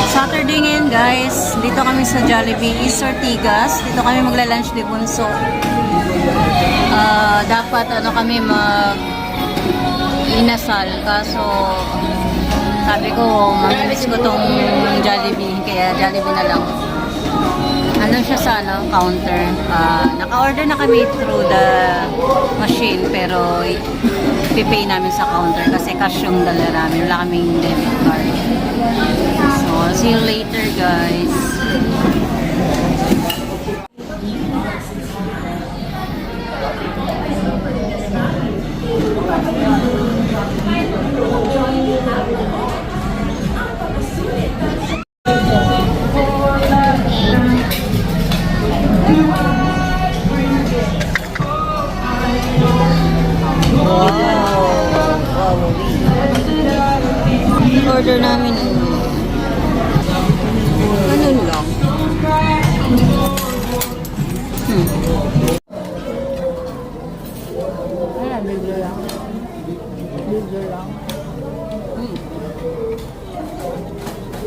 Saturday ngayon guys, dito kami sa Jollibee East Ortigas. Dito kami magla-lunch ni Bunso. Dapat kami inasal, kaso sabi ko mamimiss ko tong Jollibee, kaya Jollibee na lang. Andun siya sa counter. Naka-order na kami through the machine, pero ipipay namin sa counter kasi cash yung dala namin, wala kaming debit card. So, I'll see you later guys. Order namin ganun lang. Bigla lang. Bigla lang.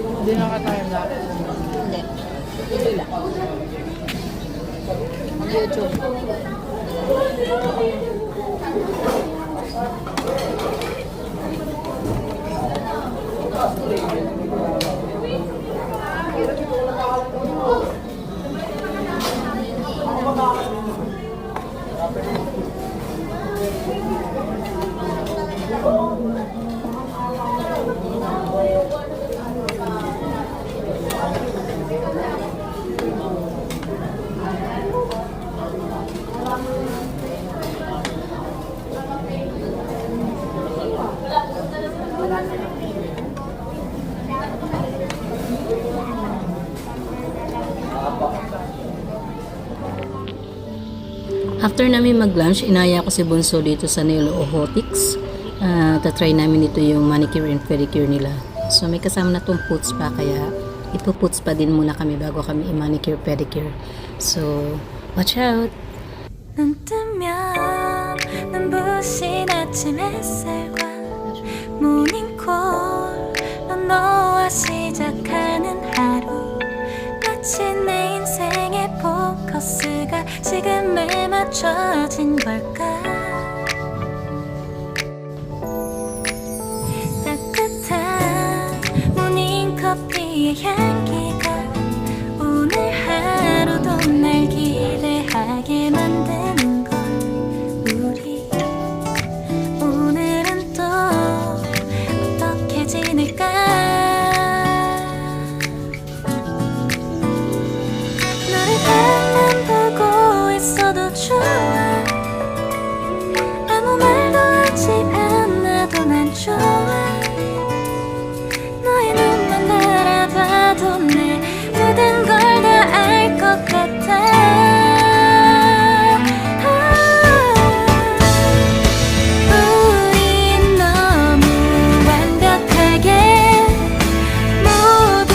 Hindi nakatayo na. Hindi. Bigla lang. Mag-YouTube. After namin mag-lunch, inaya ko si Bunso dito sa Nilo Ohotics. Tatry namin dito yung manicure and pedicure nila. So may kasama na itong puts pa, kaya ipuputs pa din muna kami bago kami i-manicure pedicure. So, watch out! 눈 뜨면 눈부신 아침 햇살과 모닝콜로 너와 시작하는 하루, 마치 내 인생의 포커스가 지금에 맞춰진 걸까. 따뜻한 모닝커피의 향기가 오늘 하루도 날 기대하게 만드는 걸. 우리 오늘은 또 어떻게 지낼까. 너를 가만 보고 있어도 좋아. 아무 말도 하지 않아도 난 좋아. 너의 눈만 바라봐도 내 모든 걸 다 알 것 같아. 우린 너무 완벽하게 모든.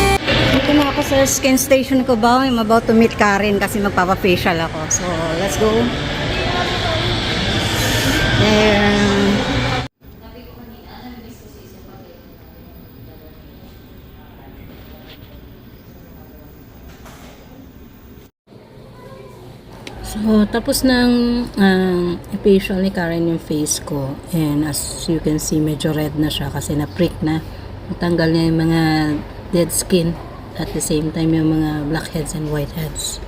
Dito na ako sa skin station ko ba? I'm about to meet Karen kasi magpapa-facial ako. So, let's go. There. So, tapos ng facial ni Karen yung face ko. And as you can see, medyo red na siya kasi na-prick na. Natanggal niya yung mga dead skin. At the same time, yung mga blackheads and whiteheads.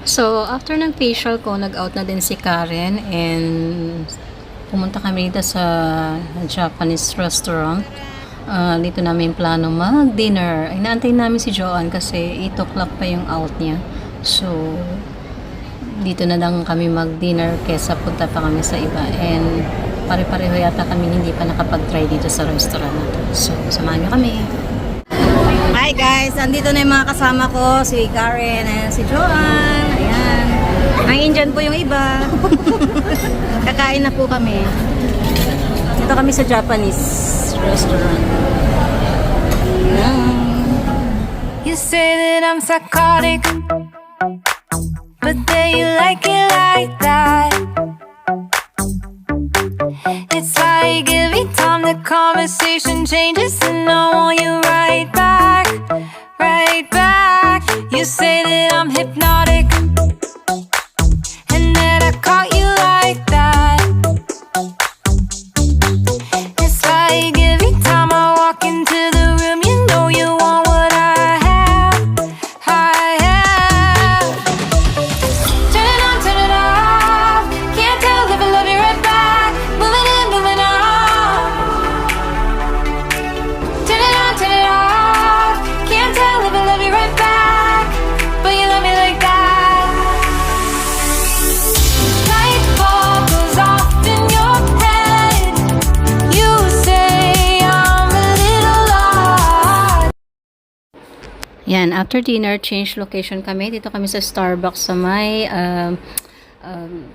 So, after ng facial ko, nag-out na din si Karen and pumunta kami dito sa Japanese restaurant. Dito namin plano mag-dinner. Inaantay namin si Joanne kasi 8 o'clock pa yung out niya. So, dito na lang kami mag-dinner kesa punta pa kami sa iba. And pare-pareho yata kami hindi pa nakapag-try dito sa restaurant na to. So, samahan nyo kami. Hi guys! Andito na yung mga kasama ko. Si Karen and si Joanne. Ayan. Ang Indian po yung iba. Kakain na po kami. Dito kami sa Japanese restaurant. You say that I'm psychotic, but then you like it like that. It's like every time the conversation changes, and I want you right back, right back. You say that I'm hypnotic, and that I caught you like that. It's like every time I walk into the room, you know you want what I have, I have. Turn it on, turn it off. Can't tell if I love you right back. Moving in, moving on. Turn it on, turn it off. Can't tell if I love you right back, but you love me like that. Light bulb goes off in your head. You say I'm a little lost. Yan, after dinner, change location kami. Dito kami sa Starbucks sa may,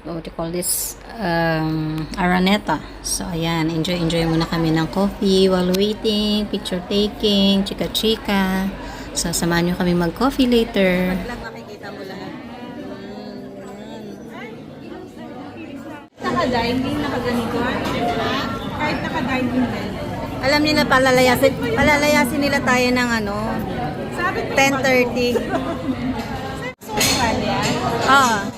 what do you call this? Araneta. So, ayan, enjoy muna kami ng coffee while waiting, picture taking, chika-chika. So, samahan nyo kami mag-coffee later. Nakikita mo lahat. Naka-dining, naka-ganito. Kahit naka-dining din. Alam nila, palalayasin nila tayo ng ano, Sabi ko, 10:30. social yan. Ah.